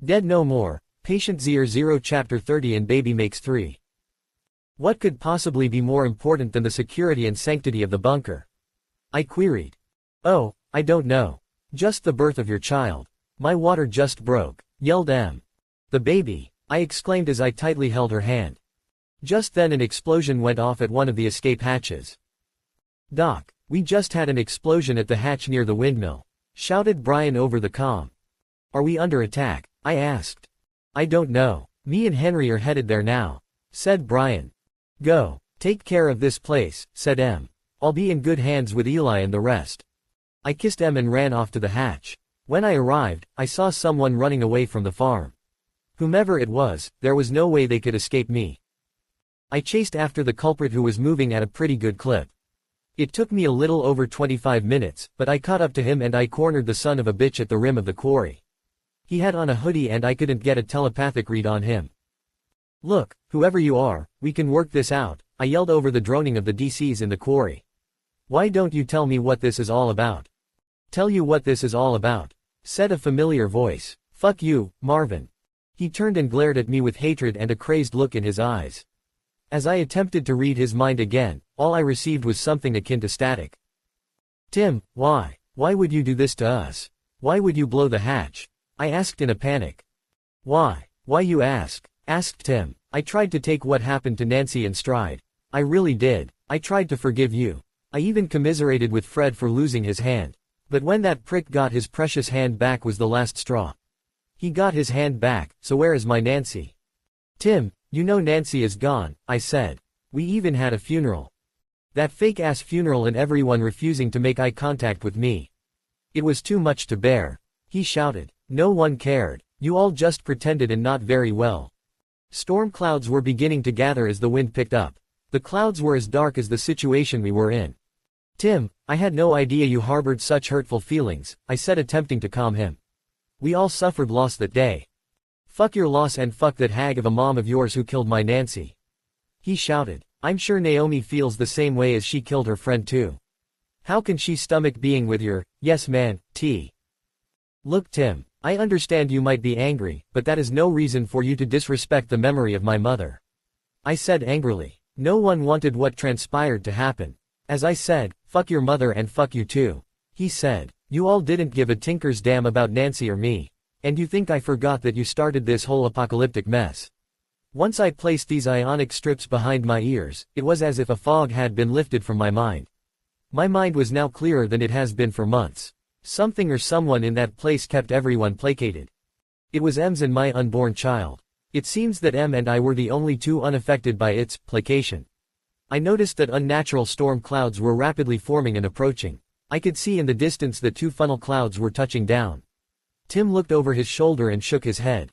Dead no more. Patient Zer0 Chapter 30 and Baby makes 3. What could possibly be more important than the security and sanctity of the bunker? I queried. Oh, I don't know. Just the birth of your child. My water just broke, yelled M. The baby, I exclaimed as I tightly held her hand. Just then an explosion went off at one of the escape hatches. Doc, we just had an explosion at the hatch near the windmill, shouted Brian over the comm. Are we under attack? I asked. I don't know. Me and Henry are headed there now, said Brian. Go. Take care of this place, said M. I'll be in good hands with Eli and the rest. I kissed M and ran off to the hatch. When I arrived, I saw someone running away from the farm. Whomever it was, there was no way they could escape me. I chased after the culprit who was moving at a pretty good clip. It took me a little over 25 minutes, but I caught up to him and I cornered the son of a bitch at the rim of the quarry. He had on a hoodie and I couldn't get a telepathic read on him. Look, whoever you are, we can work this out, I yelled over the droning of the DCs in the quarry. Why don't you tell me what this is all about? Tell you what this is all about, said a familiar voice. Fuck you, Marvin. He turned and glared at me with hatred and a crazed look in his eyes. As I attempted to read his mind again, all I received was something akin to static. Tim, why? Why would you do this to us? Why would you blow the hatch? I asked in a panic. Why you ask? Asked Tim. I tried to take what happened to Nancy in stride. I really did. I tried to forgive you. I even commiserated with Fred for losing his hand. But when that prick got his precious hand back was the last straw. He got his hand back, so where is my Nancy? Tim, you know Nancy is gone, I said. We even had a funeral. That fake-ass funeral and everyone refusing to make eye contact with me. It was too much to bear. He shouted. No one cared. You all just pretended and not very well. Storm clouds were beginning to gather as the wind picked up. The clouds were as dark as the situation we were in. Tim, I had no idea you harbored such hurtful feelings, I said, attempting to calm him. We all suffered loss that day. Fuck your loss and fuck that hag of a mom of yours who killed my Nancy. He shouted. I'm sure Naomi feels the same way as she killed her friend too. How can she stomach being with your, yes man, T? Look Tim, I understand you might be angry, but that is no reason for you to disrespect the memory of my mother. I said angrily. No one wanted what transpired to happen. As I said, fuck your mother and fuck you too. He said. You all didn't give a tinker's damn about Nancy or me. And you think I forgot that you started this whole apocalyptic mess. Once I placed these ionic strips behind my ears, it was as if a fog had been lifted from my mind. My mind was now clearer than it has been for months. Something or someone in that place kept everyone placated. It was M's and my unborn child. It seems that M and I were the only two unaffected by its placation. I noticed that unnatural storm clouds were rapidly forming and approaching. I could see in the distance that two funnel clouds were touching down. Tim looked over his shoulder and shook his head.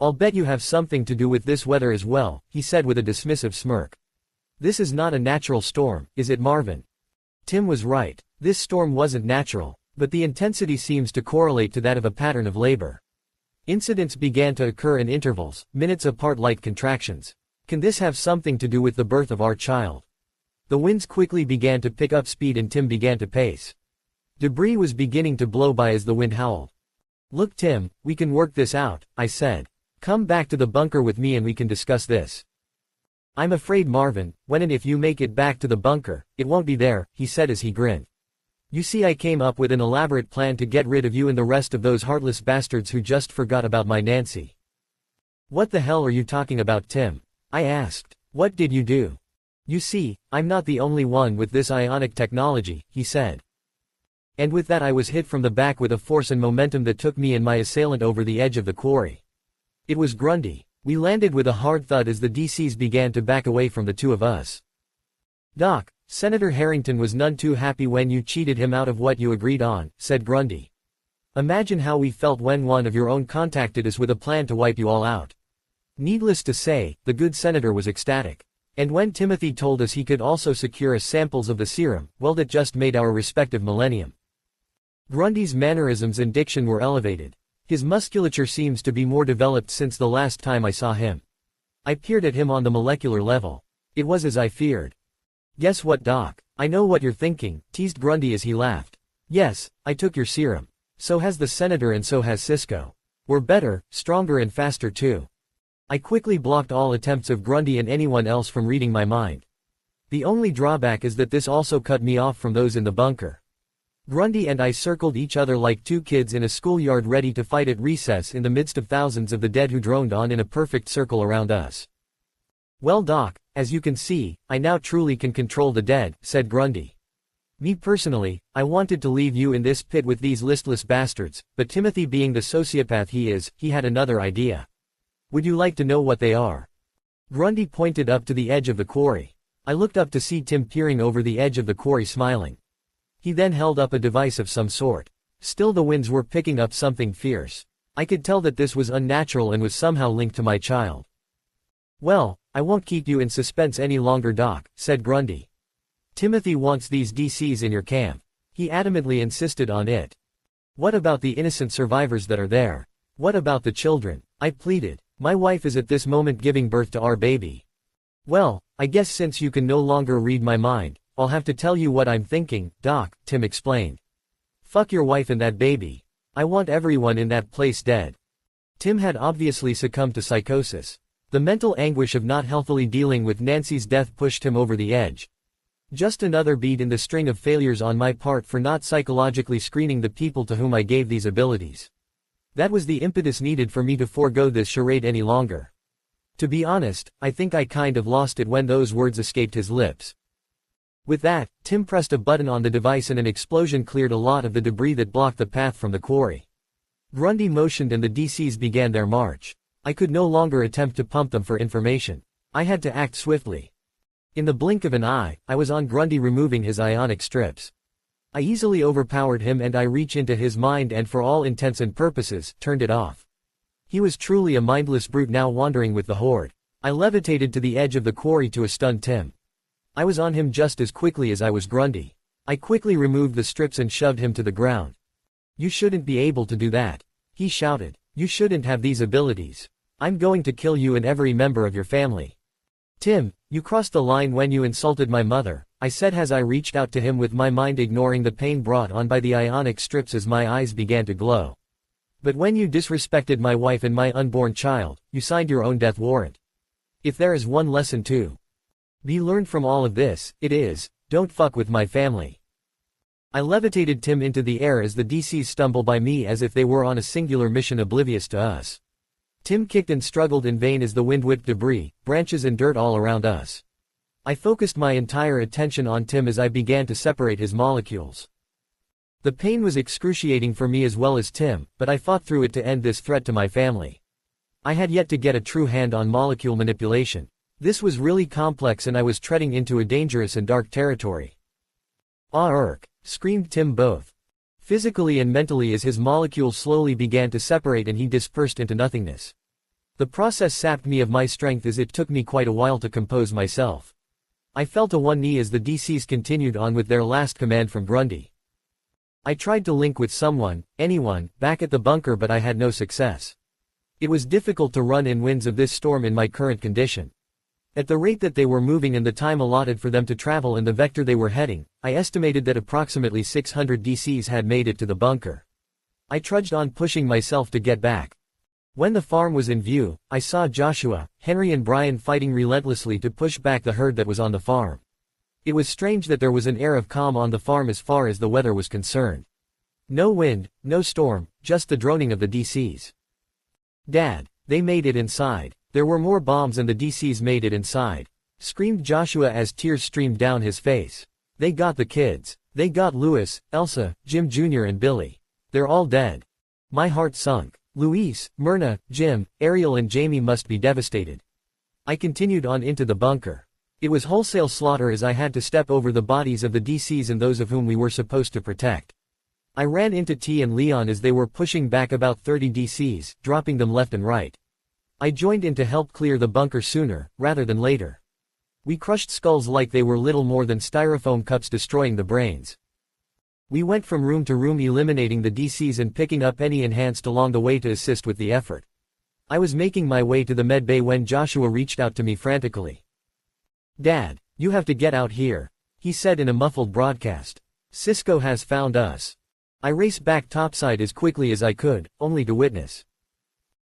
I'll bet you have something to do with this weather as well, he said with a dismissive smirk. This is not a natural storm, is it Marvin? Tim was right. This storm wasn't natural, but the intensity seems to correlate to that of a pattern of labor. Incidents began to occur in intervals, minutes apart like contractions. Can this have something to do with the birth of our child? The winds quickly began to pick up speed and Tim began to pace. Debris was beginning to blow by as the wind howled. Look Tim, we can work this out, I said. Come back to the bunker with me and we can discuss this. I'm afraid Marvin, when and if you make it back to the bunker, it won't be there, he said as he grinned. You see, I came up with an elaborate plan to get rid of you and the rest of those heartless bastards who just forgot about my Nancy. What the hell are you talking about Tim? I asked. What did you do? You see, I'm not the only one with this ionic technology, he said. And with that I was hit from the back with a force and momentum that took me and my assailant over the edge of the quarry. It was Grundy. We landed with a hard thud as the DCs began to back away from the two of us. Doc, Senator Harrington was none too happy when you cheated him out of what you agreed on, said Grundy. Imagine how we felt when one of your own contacted us with a plan to wipe you all out. Needless to say, the good senator was ecstatic. And when Timothy told us he could also secure us samples of the serum, well, that just made our respective millennium. Grundy's mannerisms and diction were elevated. His musculature seems to be more developed since the last time I saw him. I peered at him on the molecular level. It was as I feared. Guess what Doc? I know what you're thinking, teased Grundy as he laughed. Yes, I took your serum. So has the senator and so has Cisco. We're better, stronger and faster too. I quickly blocked all attempts of Grundy and anyone else from reading my mind. The only drawback is that this also cut me off from those in the bunker. Grundy and I circled each other like two kids in a schoolyard ready to fight at recess in the midst of thousands of the dead who droned on in a perfect circle around us. "Well Doc, as you can see, I now truly can control the dead," said Grundy. "Me personally, I wanted to leave you in this pit with these listless bastards, but Timothy being the sociopath he is, he had another idea. Would you like to know what they are?" Grundy pointed up to the edge of the quarry. I looked up to see Tim peering over the edge of the quarry smiling. He then held up a device of some sort. Still the winds were picking up something fierce. I could tell that this was unnatural and was somehow linked to my child. "Well, I won't keep you in suspense any longer Doc," said Grundy. "Timothy wants these DCs in your camp. He adamantly insisted on it. What about the innocent survivors that are there? What about the children?" I pleaded. "My wife is at this moment giving birth to our baby." "Well, I guess since you can no longer read my mind, I'll have to tell you what I'm thinking, Doc," Tim explained. "Fuck your wife and that baby. I want everyone in that place dead." Tim had obviously succumbed to psychosis. The mental anguish of not healthily dealing with Nancy's death pushed him over the edge. Just another bead in the string of failures on my part for not psychologically screening the people to whom I gave these abilities. That was the impetus needed for me to forego this charade any longer. To be honest, I think I kind of lost it when those words escaped his lips. With that, Tim pressed a button on the device and an explosion cleared a lot of the debris that blocked the path from the quarry. Grundy motioned and the DCs began their march. I could no longer attempt to pump them for information. I had to act swiftly. In the blink of an eye, I was on Grundy removing his ionic strips. I easily overpowered him and I reached into his mind and for all intents and purposes, turned it off. He was truly a mindless brute now wandering with the horde. I levitated to the edge of the quarry to stun Tim. I was on him just as quickly as I was Grundy. I quickly removed the strips and shoved him to the ground. "You shouldn't be able to do that," he shouted. "You shouldn't have these abilities. I'm going to kill you and every member of your family." "Tim, you crossed the line when you insulted my mother," I said as I reached out to him with my mind ignoring the pain brought on by the ionic strips as my eyes began to glow. "But when you disrespected my wife and my unborn child, you signed your own death warrant. If there is one lesson to be learned from all of this, it is, don't fuck with my family." I levitated Tim into the air as the DCs stumbled by me as if they were on a singular mission oblivious to us. Tim kicked and struggled in vain as the wind whipped debris, branches and dirt all around us. I focused my entire attention on Tim as I began to separate his molecules. The pain was excruciating for me as well as Tim, but I fought through it to end this threat to my family. I had yet to get a true hand on molecule manipulation. This was really complex and I was treading into a dangerous and dark territory. Screamed Tim both physically and mentally as his molecules slowly began to separate and he dispersed into nothingness. The process sapped me of my strength as it took me quite a while to compose myself. I fell to one knee as the DCs continued on with their last command from Grundy. I tried to link with someone, anyone, back at the bunker but I had no success. It was difficult to run in winds of this storm in my current condition. At the rate that they were moving and the time allotted for them to travel and the vector they were heading, I estimated that approximately 600 DCs had made it to the bunker. I trudged on pushing myself to get back. When the farm was in view, I saw Joshua, Henry and Brian fighting relentlessly to push back the herd that was on the farm. It was strange that there was an air of calm on the farm as far as the weather was concerned. No wind, no storm, just the droning of the DCs. "Dad, they made it inside. There were more bombs and the DCs made it inside," screamed Joshua as tears streamed down his face. "They got the kids. They got Louis, Elsa, Jim Jr. and Billy. They're all dead." My heart sunk. Luis, Myrna, Jim, Ariel and Jamie must be devastated. I continued on into the bunker. It was wholesale slaughter as I had to step over the bodies of the DCs and those of whom we were supposed to protect. I ran into T and Leon as they were pushing back about 30 DCs, dropping them left and right. I joined in to help clear the bunker sooner, rather than later. We crushed skulls like they were little more than styrofoam cups destroying the brains. We went from room to room eliminating the DCs and picking up any enhanced along the way to assist with the effort. I was making my way to the med bay when Joshua reached out to me frantically. "Dad, you have to get out here," he said in a muffled broadcast. "Cisco has found us." I raced back topside as quickly as I could, only to witness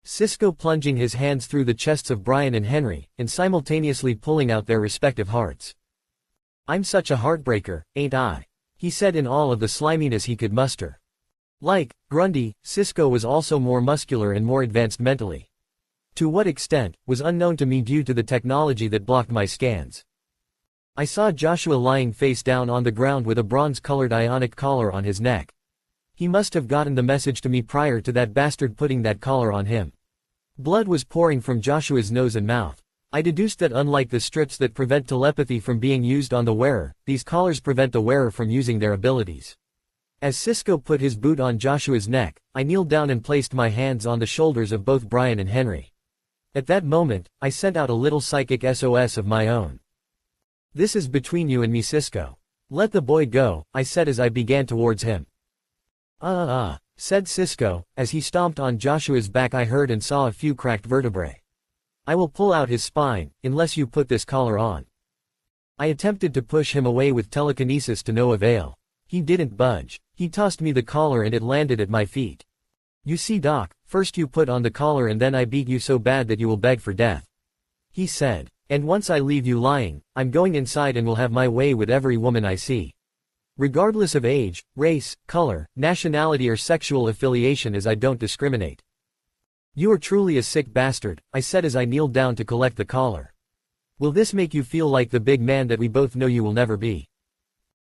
Cisco plunging his hands through the chests of Brian and Henry, and simultaneously pulling out their respective hearts. "I'm such a heartbreaker, ain't I?" he said in all of the sliminess he could muster. Like Grundy, Cisco was also more muscular and more advanced mentally. To what extent, was unknown to me due to the technology that blocked my scans. I saw Joshua lying face down on the ground with a bronze-colored ionic collar on his neck. He must have gotten the message to me prior to that bastard putting that collar on him. Blood was pouring from Joshua's nose and mouth. I deduced that unlike the strips that prevent telepathy from being used on the wearer, these collars prevent the wearer from using their abilities. As Cisco put his boot on Joshua's neck, I kneeled down and placed my hands on the shoulders of both Brian and Henry. At that moment, I sent out a little psychic SOS of my own. "This is between you and me, Cisco. Let the boy go," I said as I began towards him. Said Cisco, as he stomped on Joshua's back. I heard and saw a few cracked vertebrae. "I will pull out his spine, unless you put this collar on." I attempted to push him away with telekinesis to no avail. He didn't budge. He tossed me the collar and it landed at my feet. "You see, Doc, first you put on the collar and then I beat you so bad that you will beg for death," he said. "And once I leave you lying, I'm going inside and will have my way with every woman I see. Regardless of age, race, color, nationality or sexual affiliation, as I don't discriminate." "You are truly a sick bastard," I said as I kneeled down to collect the collar. "Will this make you feel like the big man that we both know you will never be?"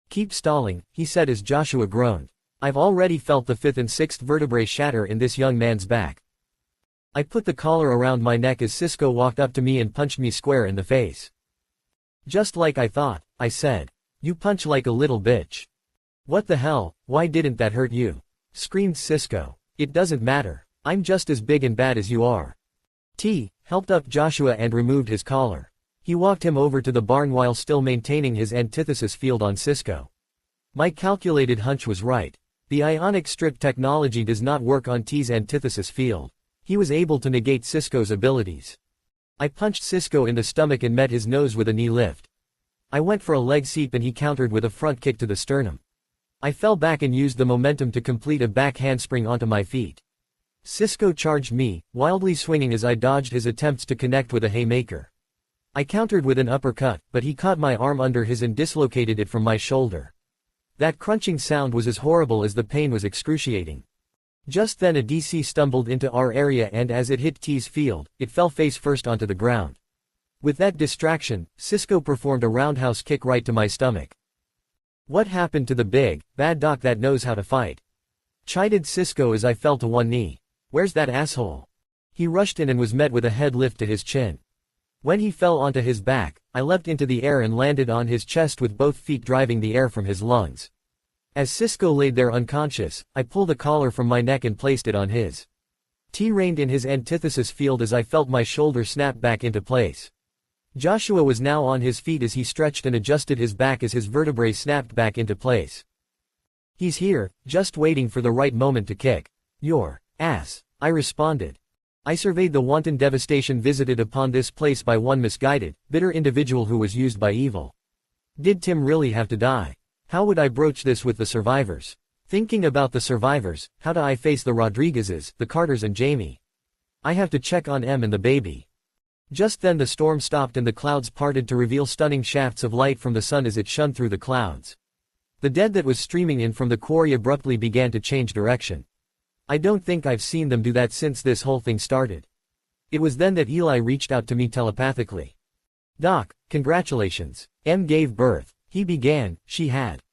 "Keep stalling," he said as Joshua groaned. "I've already felt the 5th and 6th vertebrae shatter in this young man's back." I put the collar around my neck as Cisco walked up to me and punched me square in the face. "Just like I thought," I said. "You punch like a little bitch." "What the hell, why didn't that hurt you?" screamed Cisco. "It doesn't matter. I'm just as big and bad as you are." T helped up Joshua and removed his collar. He walked him over to the barn while still maintaining his antithesis field on Cisco. My calculated hunch was right. The ionic strip technology does not work on T's antithesis field. He was able to negate Cisco's abilities. I punched Cisco in the stomach and met his nose with a knee lift. I went for a leg sweep and he countered with a front kick to the sternum. I fell back and used the momentum to complete a back handspring onto my feet. Cisco charged me, wildly swinging as I dodged his attempts to connect with a haymaker. I countered with an uppercut, but he caught my arm under his and dislocated it from my shoulder. That crunching sound was as horrible as the pain was excruciating. Just then a DC stumbled into our area and as it hit T's field, it fell face first onto the ground. With that distraction, Cisco performed a roundhouse kick right to my stomach. "What happened to the big, bad doc that knows how to fight?" chided Cisco as I fell to one knee. "Where's that asshole?" He rushed in and was met with a head lift to his chin. When he fell onto his back, I leapt into the air and landed on his chest with both feet driving the air from his lungs. As Cisco laid there unconscious, I pulled the collar from my neck and placed it on his. T reined in his antithesis field as I felt my shoulder snap back into place. Joshua was now on his feet as he stretched and adjusted his back as his vertebrae snapped back into place. "He's here, just waiting for the right moment to kick your ass," I responded. I surveyed the wanton devastation visited upon this place by one misguided, bitter individual who was used by evil. Did Tim really have to die? How would I broach this with the survivors? Thinking about the survivors, how do I face the Rodriguezes, the Carters and Jamie? I have to check on Em and the baby. Just then the storm stopped and the clouds parted to reveal stunning shafts of light from the sun as it shone through the clouds. The dead that was streaming in from the quarry abruptly began to change direction. I don't think I've seen them do that since this whole thing started. It was then that Eli reached out to me telepathically. "Doc, congratulations. Em gave birth," he began. "She had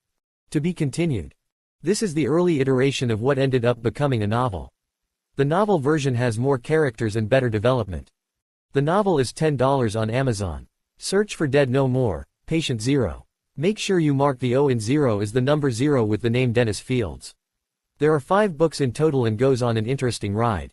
to be continued." This is the early iteration of what ended up becoming a novel. The novel version has more characters and better development. The novel is $10 on Amazon. Search for Dead No More, Patient Zero. Make sure you mark the O in Zero as the number 0 with the name Dennis Fields. There are 5 books in total and goes on an interesting ride.